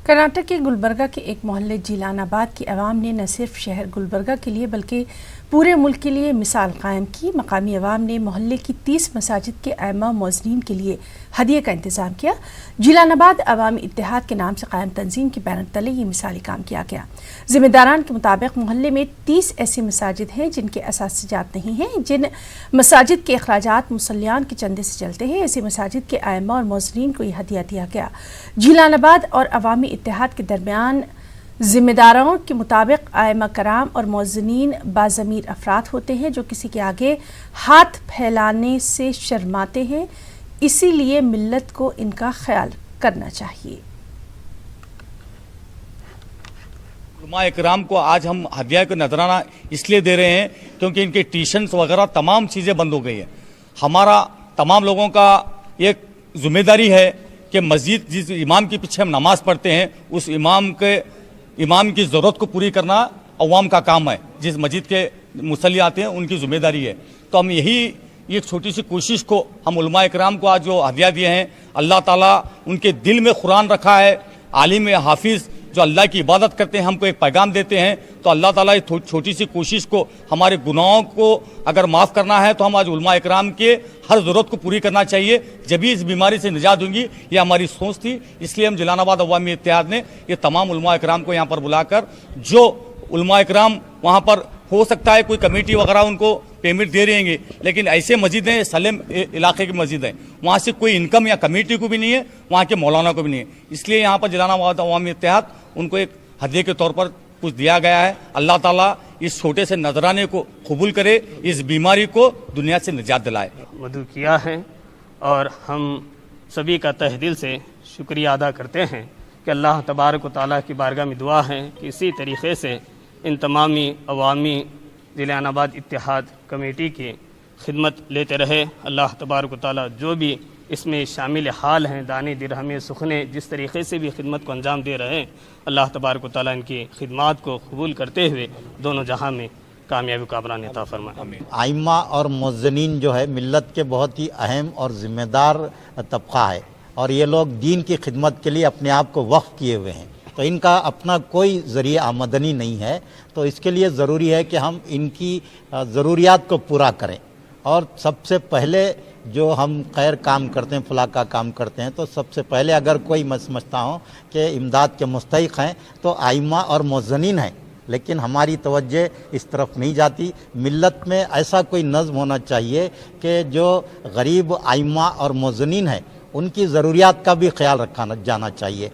कर्नाटक के गुलबर्गा के एक मोहल्ले जीलानाबाद की आवाम ने न सिर्फ शहर गुलबर्गा के लिए बल्कि पूरे मुल्क के लिए मिसाल कायम की। मकामी आवाम ने मोहल्ले की 30 मसाजिद के आइम्मा मोज़नीन के लिए हदिये का इंतज़ाम किया। जीलानाबाद अवामी इत्तेहाद के नाम से कायम तंजीम के बैनर तले ये मिसाली काम किया गया। ज़िम्मेदारान के मुताबिक मोहल्ले में 30 ऐसी मसाजिद हैं जिनके असासिजात नहीं हैं। जिन मसाजिद के अखराजात मुसल्लियान के चंदे से चलते हैं, ऐसी मसाजिद के आइम्मा और मोज़नीन को यह हदिया दिया गया। जीलानाबाद और अवामी इत्तेहाद के दरमियान ज़िम्मेदारों के मुताबिक आइम्मा कराम और मोज़नीन बाज़मीर अफराद होते हैं जो किसी के आगे हाथ फैलाने से शर्माते हैं, इसीलिए मिल्लत को इनका ख्याल करना चाहिए। उलमा इकराम को आज हम हदिया को नजराना इसलिए दे रहे हैं क्योंकि इनके ट्यूशन्स वगैरह तमाम चीज़ें बंद हो गई है। हमारा तमाम लोगों का एक जिम्मेदारी है कि मस्जिद जिस इमाम के पीछे हम नमाज पढ़ते हैं उस इमाम की ज़रूरत को पूरी करना अवाम का काम है। जिस मस्जिद के मुसल्ली आते हैं उनकी जिम्मेदारी है। तो हम यही एक छोटी सी कोशिश को हम उलमा इकराम को आज जो हदिया दिए हैं, अल्लाह ताला उनके दिल में कुरान रखा है। आलिम हाफिज़ जो अल्लाह की इबादत करते हैं हमको एक पैगाम देते हैं, तो अल्लाह ताला इस छोटी सी कोशिश को, हमारे गुनाहों को अगर माफ़ करना है तो हम आज उलमा इकराम के हर ज़रूरत को पूरी करना चाहिए, जब भी इस बीमारी से निजात होंगी। ये हमारी सोच थी, इसलिए हम जीलानाबाद अवामी इत्तेहाद ने ये तमाम उलमा इकराम को यहाँ पर बुलाकर, जो उलमा इकराम वहाँ पर हो सकता है कोई कमेटी वगैरह उनको पेमेंट दे रही हैं, लेकिन ऐसे मस्जिद हैं, सलेम इलाके की मस्जिद है, वहाँ से कोई इनकम या कमेटी को भी नहीं है, वहाँ के मौलाना को भी नहीं है। इसलिए यहाँ पर जीलानाबाद अवामी इत्तेहाद उनको एक हदिये के तौर पर कुछ दिया गया है। अल्लाह ताला इस छोटे से नजराने को कबूल करे, इस बीमारी को दुनिया से निजात दिलाए। मदू किया है और हम सभी का तहे दिल से शुक्रिया अदा करते हैं कि अल्लाह तबारक व तआला की बारगाह में दुआ है कि इसी तरीक़े से इन तमामी अवामी जीलानाबाद इत्तेहाद कमेटी की खिदमत लेते रहे। अल्लाह तबारक व तआला जो भी इसमें शामिल हाल हैं, दाने दिरहमें सुखने जिस तरीक़े से भी खिदमत को अंजाम दे रहे हैं, अल्लाह तबारक व तआला इनकी खिदमत को कबूल करते हुए दोनों जहां में कामयाबी का बरान अता फरमाए। आइम्मा और मुअज़्ज़िनीन जो है मिल्लत के बहुत ही अहम और ज़िम्मेदार तबक़ा है और ये लोग दीन की खिदमत के लिए अपने आप को वक्फ़ किए हुए हैं, तो इनका अपना कोई ज़रिया आमदनी नहीं है। तो इसके लिए ज़रूरी है कि हम इनकी ज़रूरियात को पूरा करें। और सबसे पहले जो हम खैर काम करते हैं, फलाह का काम करते हैं, तो सबसे पहले अगर कोई मैं समझता हूँ कि इमदाद के मुस्तहिक़ हैं तो आइम्मा और मुअज़्ज़िनीन हैं, लेकिन हमारी तवज्जो इस तरफ नहीं जाती। मिल्लत में ऐसा कोई नज़्म होना चाहिए कि जो गरीब आइम्मा और मुअज़्ज़िनीन हैं उनकी ज़रूरियात का भी ख्याल रखा जाना चाहिए।